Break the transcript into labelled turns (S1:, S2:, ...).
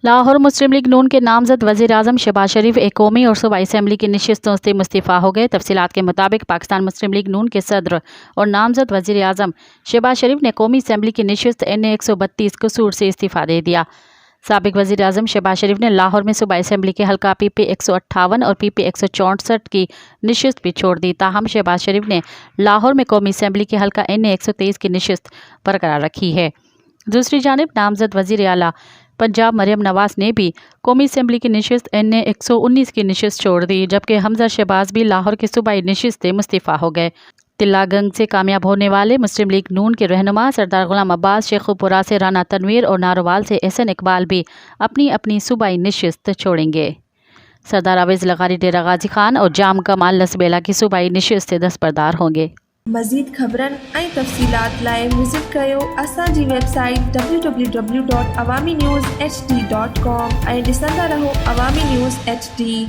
S1: लाहौर मुस्लिम league नून के नामजद वज़ीर आज़म शहबाज शरीफ एक कौमी और सूबाई असम्बली की नशिस्तों से मुस्तफ़ा हो गए। तफसीलात के मुताबिक पाकिस्तान मुस्लिम लीग नून के सदर और नामजद वज़ीर आज़म शहबाज शरीफ ने कौमी असम्बली की नशिस्त NA 132 कसूर से इस्तीफ़ा दे दिया। साबिक वज़ीर आज़म शहबाज शरीफ ने लाहौर में सूबाई असम्बली के हल्का PP 158 और PP 164 की नशिस्त भी छोड़ दी। ताहम शहबाज शरीफ ने लाहौर में कौमी असम्बली के हल्का NA 123 की नशिस्त बरकरार रखी है। दूसरी जानिब नामजद वज़ीर आला पंजाब मरियम नवाज ने भी कौमी असम्बली की नशिस्त NA 119 की नशिस्त छोड़ दी, जबकि हमजा शहबाज भी लाहौर की सूबाई नशिस्त से मुस्तफ़ा हो गए। तिल्लागंज से कामयाब होने वाले मुस्लिम लीग नून के रहनुमा सरदार गुलाम अब्बास, शेखुपुरा से राना तनवीर और नारोवाल से एहसन इकबाल भी अपनी अपनी सूबाई नशिस्त छोड़ेंगे। सरदार अवेज़ लगारी डेरा गाजी खान और जाम कमाल लसबेला की सूबाई नशिस्त से दस्तबरदार होंगे।
S2: मज़ीद ख़बरन ऐं तफ़सीलात लाइ विज़िट कयो असांजी वेबसाइट www.awamiNewsHD.com ऐं ॾिसंदा रहो अवामी न्यूज़ HD।